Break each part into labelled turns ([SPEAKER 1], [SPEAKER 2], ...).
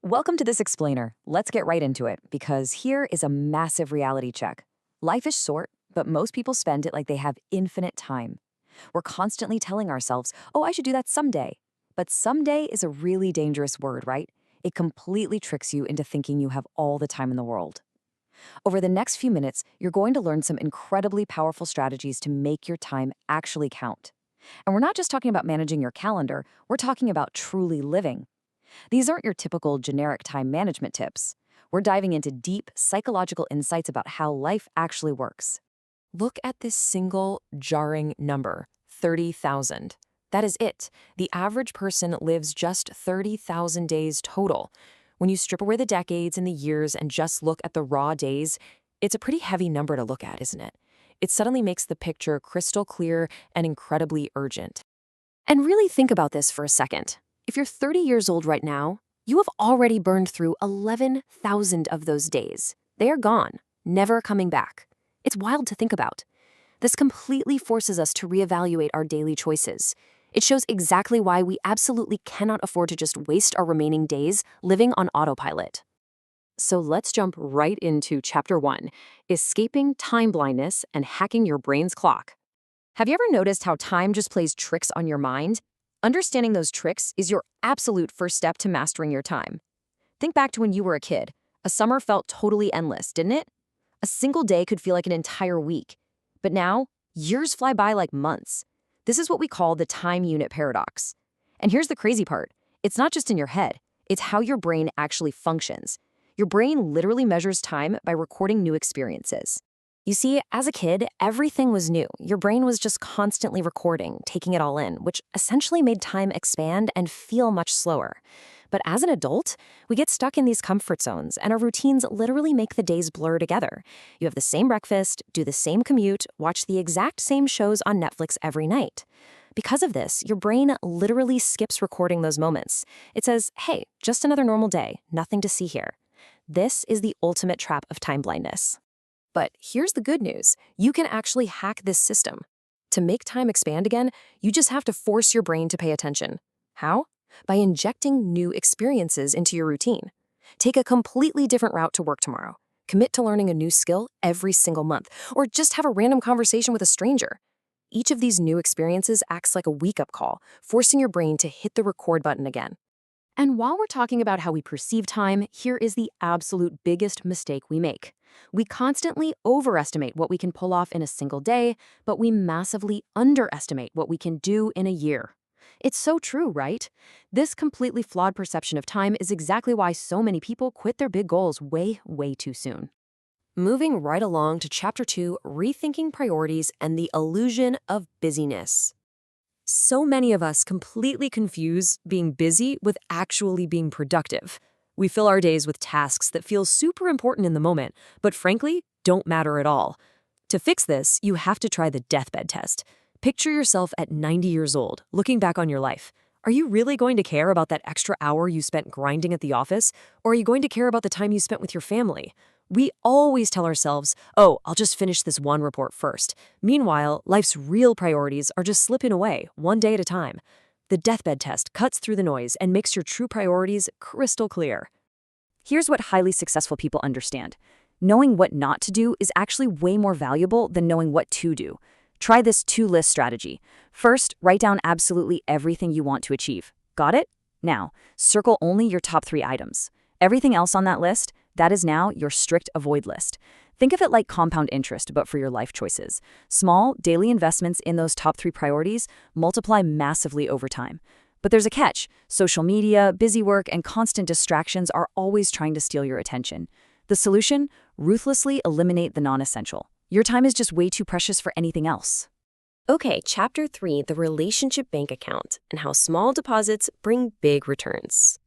[SPEAKER 1] Welcome to this explainer. Let's get right into it because here is a massive reality check. Life is short, but most people spend it like they have infinite time. We're constantly telling ourselves, oh, I should do that someday. But someday is a really dangerous word, right? It completely tricks you into thinking you have all the time in the world. Over the next few minutes, you're going to learn some incredibly powerful strategies to make your time actually count. And we're not just talking about managing your calendar, we're talking about truly living. These aren't your typical generic time management tips. We're diving into deep psychological insights about how life actually works. Look at this single jarring number, 30,000. That is it. The average person lives just 30,000 days total. When you strip away the decades and the years and just look at the raw days, it's a pretty heavy number to look at, isn't it? It suddenly makes the picture crystal clear and incredibly urgent. And really think about this for a second. If you're 30 years old right now, you have already burned through 11,000 of those days. They are gone, never coming back. It's wild to think about. This completely forces us to reevaluate our daily choices. It shows exactly why we absolutely cannot afford to just waste our remaining days living on autopilot. So let's jump right into Chapter 1, Escaping Time Blindness and Hacking Your Brain's Clock. Have you ever noticed how time just plays tricks on your mind? Understanding those tricks is your absolute first step to mastering your time. Think back to when you were a kid. A summer felt totally endless, didn't it? A single day could feel like an entire week. But now, years fly by like months. This is what we call the time unit paradox. And here's the crazy part. It's not just in your head. It's how your brain actually functions. Your brain literally measures time by recording new experiences. You see, as a kid, everything was new. Your brain was just constantly recording, taking it all in, which essentially made time expand and feel much slower. But as an adult, we get stuck in these comfort zones, and our routines literally make the days blur together. You have the same breakfast, do the same commute, watch the exact same shows on Netflix every night. Because of this, your brain literally skips recording those moments. It says, hey, just another normal day, nothing to see here. This is the ultimate trap of time blindness. But here's the good news. You can actually hack this system. To make time expand again, you just have to force your brain to pay attention. How? By injecting new experiences into your routine. Take a completely different route to work tomorrow. Commit to learning a new skill every single month, or just have a random conversation with a stranger. Each of these new experiences acts like a wake-up call, forcing your brain to hit the record button again. And while we're talking about how we perceive time, here is the absolute biggest mistake we make. We constantly overestimate what we can pull off in a single day, but we massively underestimate what we can do in a year. It's so true, right? This completely flawed perception of time is exactly why so many people quit their big goals way, way too soon. Moving right along to Chapter 2, Rethinking Priorities and the Illusion of Busyness. So many of us completely confuse being busy with actually being productive. We fill our days with tasks that feel super important in the moment, but frankly, don't matter at all. To fix this, you have to try the deathbed test. Picture yourself at 90 years old, looking back on your life. Are you really going to care about that extra hour you spent grinding at the office, or are you going to care about the time you spent with your family? We always tell ourselves, oh, I'll just finish this one report first. Meanwhile, life's real priorities are just slipping away, one day at a time. The deathbed test cuts through the noise and makes your true priorities crystal clear. Here's what highly successful people understand. Knowing what not to do is actually way more valuable than knowing what to do. Try this two-list strategy. First, write down absolutely everything you want to achieve. Got it? Now, circle only your top 3 items. Everything else on that list, that is now your strict avoid list. Think of it like compound interest, but for your life choices. Small, daily investments in those top 3 priorities multiply massively over time. But there's a catch. Social media, busy work, and constant distractions are always trying to steal your attention. The solution? Ruthlessly eliminate the non-essential. Your time is just way too precious for anything else. Okay, Chapter 3, the relationship bank account, and how small deposits bring big returns.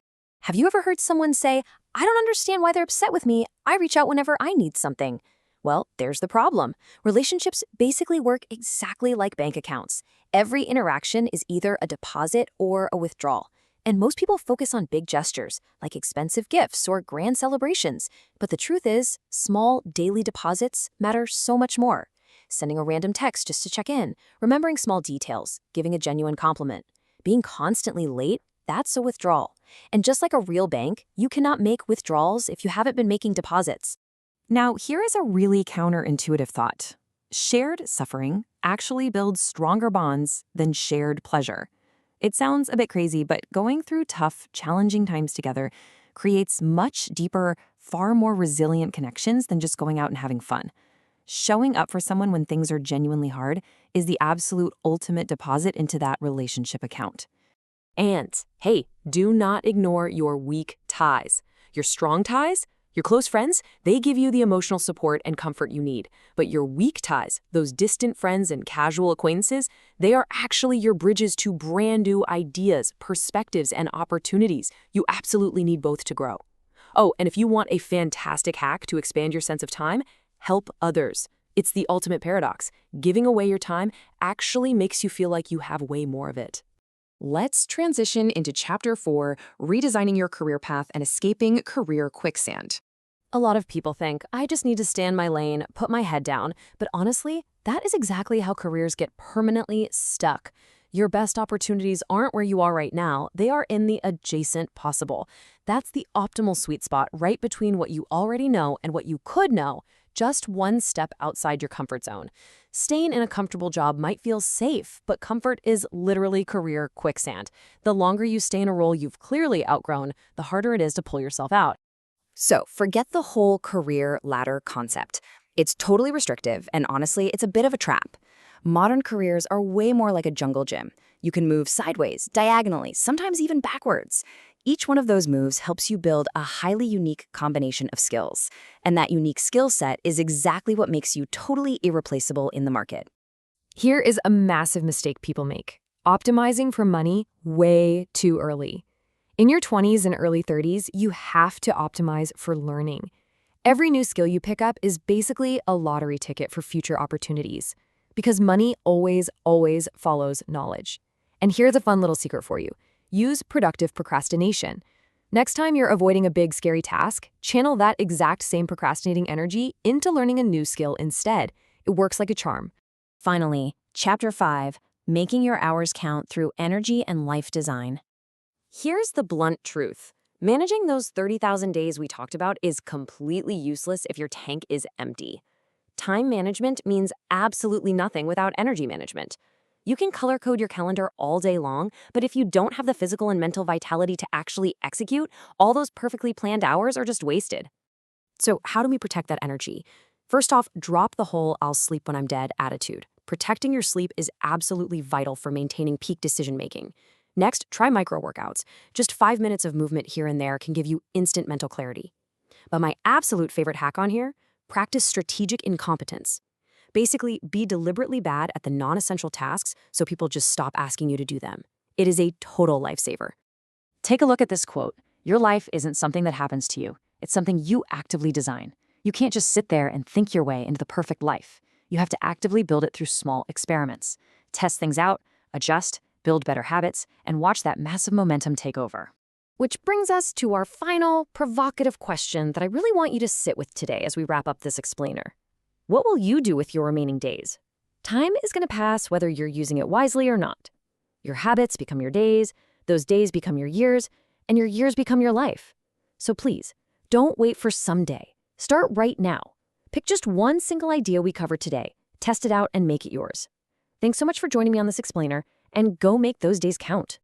[SPEAKER 1] Have you ever heard someone say, I don't understand why they're upset with me. I reach out whenever I need something. Well, there's the problem. Relationships basically work exactly like bank accounts. Every interaction is either a deposit or a withdrawal. And most people focus on big gestures, like expensive gifts or grand celebrations. But the truth is, small daily deposits matter so much more. Sending a random text just to check in, remembering small details, giving a genuine compliment. Being constantly late
[SPEAKER 2] That's a withdrawal. And just like a real bank, you cannot make withdrawals if you haven't been making deposits.
[SPEAKER 1] Now, here is a really counterintuitive thought. Shared suffering actually builds stronger bonds than shared pleasure. It sounds a bit crazy, but going through tough, challenging times together creates much deeper, far more resilient connections than just going out and having fun. Showing up for someone when things are genuinely hard is the absolute ultimate deposit into that relationship account.
[SPEAKER 2] And, hey, do not ignore your weak ties. Your strong ties, your close friends, they give you the emotional support and comfort you need. But your weak ties, those distant friends and casual acquaintances, they are actually your bridges to brand new ideas, perspectives, and opportunities. You absolutely need both to grow. Oh, and if you want a fantastic hack to expand your sense of time, help others. It's the ultimate paradox. Giving away your time actually makes you feel like you have way more of it.
[SPEAKER 1] Let's transition into Chapter 4, Redesigning Your Career Path and Escaping Career Quicksand.
[SPEAKER 2] A lot of people think, I just need to stay in my lane, put my head down. But honestly, that is exactly how careers get permanently stuck. Your best opportunities aren't where you are right now, they are in the adjacent possible. That's the optimal sweet spot right between what you already know and what you could know, just one step outside your comfort zone. Staying in a comfortable job might feel safe, but comfort is literally career quicksand. The longer you stay in a role you've clearly outgrown, the harder it is to pull yourself out.
[SPEAKER 1] So, forget the whole career ladder concept. It's totally restrictive, and honestly, it's a bit of a trap. Modern careers are way more like a jungle gym. You can move sideways, diagonally, sometimes even backwards. Each one of those moves helps you build a highly unique combination of skills. And that unique skill set is exactly what makes you totally irreplaceable in the market.
[SPEAKER 3] Here is a massive mistake people make: optimizing for money way too early. In your 20s and early 30s, you have to optimize for learning. Every new skill you pick up is basically a lottery ticket for future opportunities, because money always follows knowledge. And here's a fun little secret for you. Use productive procrastination. Next time you're avoiding a big, scary task, channel that exact same procrastinating energy into learning a new skill instead. It works like a charm.
[SPEAKER 2] Finally, Chapter 5, Making Your Hours Count Through Energy and Life Design. Here's the blunt truth. Managing those 30,000 days we talked about is completely useless if your tank is empty. Time management means absolutely nothing without energy management. You can color code your calendar all day long, but if you don't have the physical and mental vitality to actually execute, all those perfectly planned hours are just wasted. So how do we protect that energy? First off, drop the whole "I'll sleep when I'm dead" attitude. Protecting your sleep is absolutely vital for maintaining peak decision-making. Next, try micro-workouts. Just 5 minutes of movement here and there can give you instant mental clarity. But my absolute favorite hack on here, practice strategic incompetence. Basically, be deliberately bad at the non-essential tasks so people just stop asking you to do them. It is a total lifesaver.
[SPEAKER 1] Take a look at this quote. Your life isn't something that happens to you. It's something you actively design. You can't just sit there and think your way into the perfect life. You have to actively build it through small experiments. Test things out, adjust, build better habits, and watch that massive momentum take over.
[SPEAKER 2] Which brings us to our final, provocative question that I really want you to sit with today as we wrap up this explainer. What will you do with your remaining days? Time is going to pass whether you're using it wisely or not. Your habits become your days, those days become your years, and your years become your life. So please, don't wait for someday. Start right now. Pick just one single idea we covered today, test it out, and make it yours. Thanks so much for joining me on this explainer, and go make those days count.